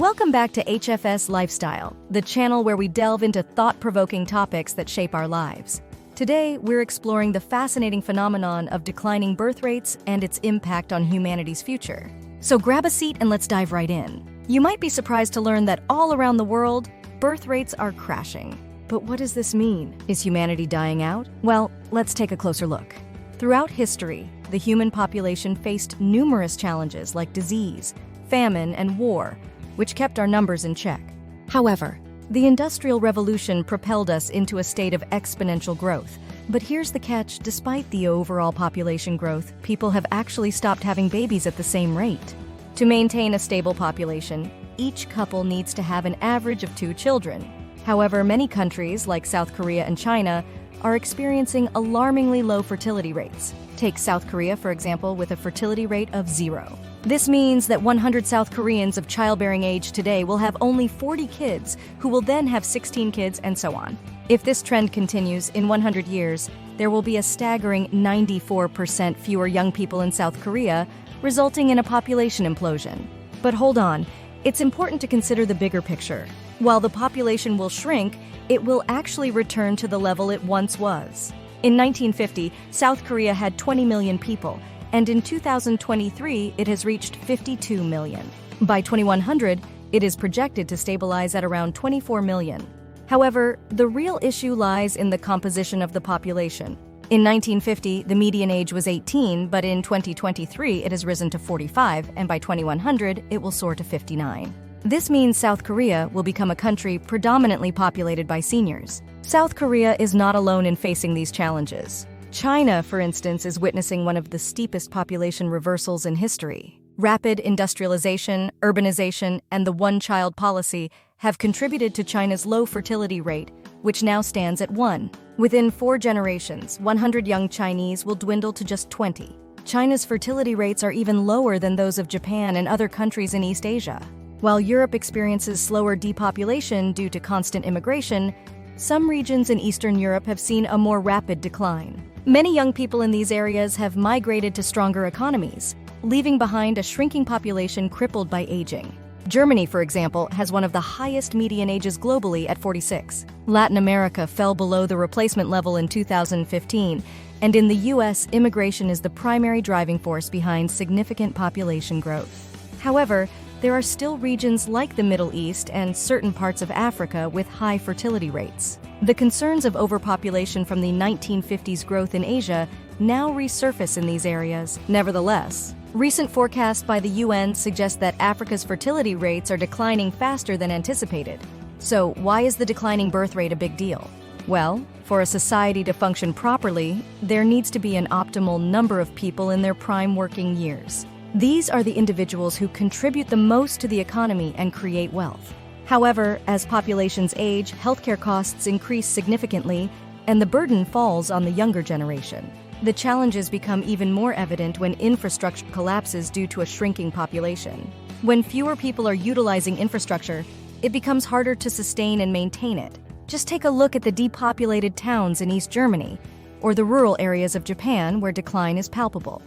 Welcome back to HFS Lifestyle, the channel where we delve into thought-provoking topics that shape our lives. Today, we're exploring the fascinating phenomenon of declining birth rates and its impact on humanity's future. So grab a seat and let's dive right in. You might be surprised to learn that all around the world, birth rates are crashing. But what does this mean? Is humanity dying out? Well, let's take a closer look. Throughout history, the human population faced numerous challenges like disease, famine, and war, which kept our numbers in check. However, the Industrial Revolution propelled us into a state of exponential growth. But here's the catch: despite the overall population growth, people have actually stopped having babies at the same rate. To maintain a stable population, each couple needs to have an average of 2 children. However, many countries, like South Korea and China, are experiencing alarmingly low fertility rates. Take South Korea, for example, with a fertility rate of 0. This means that 100 South Koreans of childbearing age today will have only 40 kids, who will then have 16 kids, and so on. If this trend continues, in 100 years, there will be a staggering 94% fewer young people in South Korea, resulting in a population implosion. But hold on, it's important to consider the bigger picture. While the population will shrink, it will actually return to the level it once was. In 1950, South Korea had 20 million people, and in 2023, it has reached 52 million. By 2100, it is projected to stabilize at around 24 million. However, the real issue lies in the composition of the population. In 1950, the median age was 18, but in 2023, it has risen to 45, and by 2100, it will soar to 59. This means South Korea will become a country predominantly populated by seniors. South Korea is not alone in facing these challenges. China, for instance, is witnessing one of the steepest population reversals in history. Rapid industrialization, urbanization, and the one-child policy have contributed to China's low fertility rate, which now stands at 1. Within 4 generations, 100 young Chinese will dwindle to just 20. China's fertility rates are even lower than those of Japan and other countries in East Asia. While Europe experiences slower depopulation due to constant immigration, some regions in Eastern Europe have seen a more rapid decline. Many young people in these areas have migrated to stronger economies, leaving behind a shrinking population crippled by aging. Germany, for example, has one of the highest median ages globally at 46. Latin America fell below the replacement level in 2015, and in the US, immigration is the primary driving force behind significant population growth. However, there are still regions like the Middle East and certain parts of Africa with high fertility rates. The concerns of overpopulation from the 1950s growth in Asia now resurface in these areas. Nevertheless, recent forecasts by the UN suggest that Africa's fertility rates are declining faster than anticipated. So, why is the declining birth rate a big deal? Well, for a society to function properly, there needs to be an optimal number of people in their prime working years. These are the individuals who contribute the most to the economy and create wealth. However, as populations age, healthcare costs increase significantly, and the burden falls on the younger generation. The challenges become even more evident when infrastructure collapses due to a shrinking population. When fewer people are utilizing infrastructure, it becomes harder to sustain and maintain it. Just take a look at the depopulated towns in East Germany, or the rural areas of Japan where decline is palpable.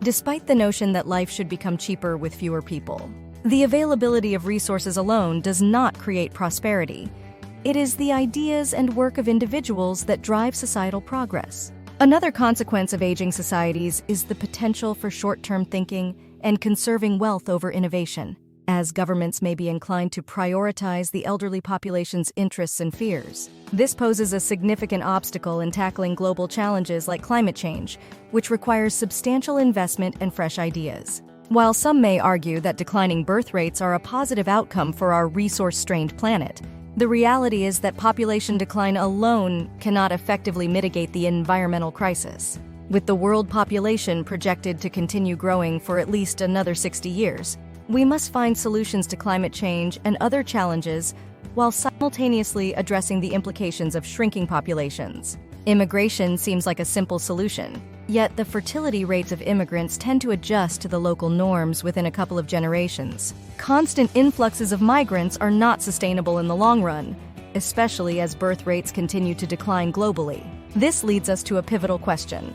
Despite the notion that life should become cheaper with fewer people, the availability of resources alone does not create prosperity. It is the ideas and work of individuals that drive societal progress. Another consequence of aging societies is the potential for short-term thinking and conserving wealth over innovation, as governments may be inclined to prioritize the elderly population's interests and fears. This poses a significant obstacle in tackling global challenges like climate change, which requires substantial investment and fresh ideas. While some may argue that declining birth rates are a positive outcome for our resource-strained planet, the reality is that population decline alone cannot effectively mitigate the environmental crisis. With the world population projected to continue growing for at least another 60 years, we must find solutions to climate change and other challenges while simultaneously addressing the implications of shrinking populations. Immigration seems like a simple solution, yet the fertility rates of immigrants tend to adjust to the local norms within a couple of generations. Constant influxes of migrants are not sustainable in the long run, especially as birth rates continue to decline globally. This leads us to a pivotal question: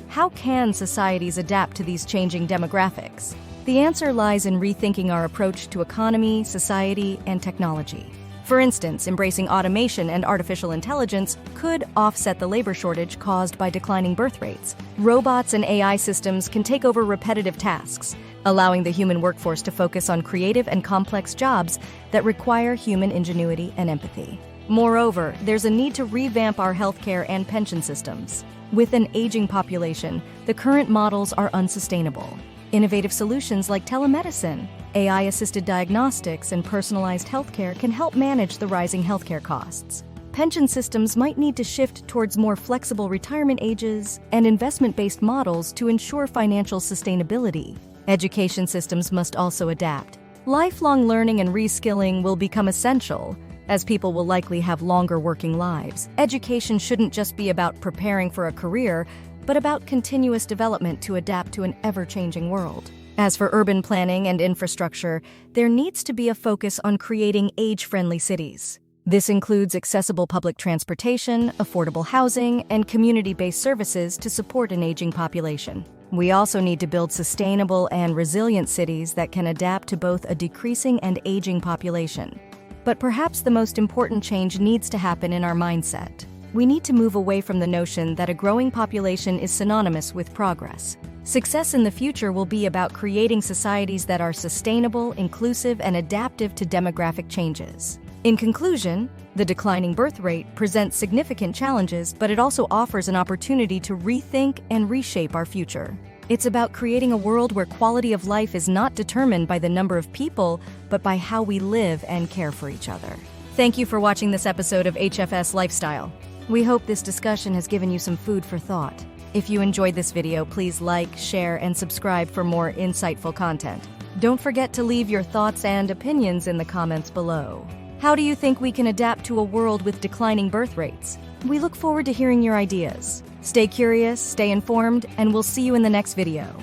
how can societies adapt to these changing demographics? The answer lies in rethinking our approach to economy, society, and technology. For instance, embracing automation and artificial intelligence could offset the labor shortage caused by declining birth rates. Robots and AI systems can take over repetitive tasks, allowing the human workforce to focus on creative and complex jobs that require human ingenuity and empathy. Moreover, there's a need to revamp our healthcare and pension systems. With an aging population, the current models are unsustainable. Innovative solutions like telemedicine, AI-assisted diagnostics, and personalized healthcare can help manage the rising healthcare costs. Pension systems might need to shift towards more flexible retirement ages and investment-based models to ensure financial sustainability. Education systems must also adapt. Lifelong learning and reskilling will become essential, as people will likely have longer working lives. Education shouldn't just be about preparing for a career, but about continuous development to adapt to an ever-changing world. As for urban planning and infrastructure, there needs to be a focus on creating age-friendly cities. This includes accessible public transportation, affordable housing, and community-based services to support an aging population. We also need to build sustainable and resilient cities that can adapt to both a decreasing and aging population. But perhaps the most important change needs to happen in our mindset. We need to move away from the notion that a growing population is synonymous with progress. Success in the future will be about creating societies that are sustainable, inclusive, and adaptive to demographic changes. In conclusion, the declining birth rate presents significant challenges, but it also offers an opportunity to rethink and reshape our future. It's about creating a world where quality of life is not determined by the number of people, but by how we live and care for each other. Thank you for watching this episode of HFS Lifestyle. We hope this discussion has given you some food for thought. If you enjoyed this video, please like, share, and subscribe for more insightful content. Don't forget to leave your thoughts and opinions in the comments below. How do you think we can adapt to a world with declining birth rates? We look forward to hearing your ideas. Stay curious, stay informed, and we'll see you in the next video.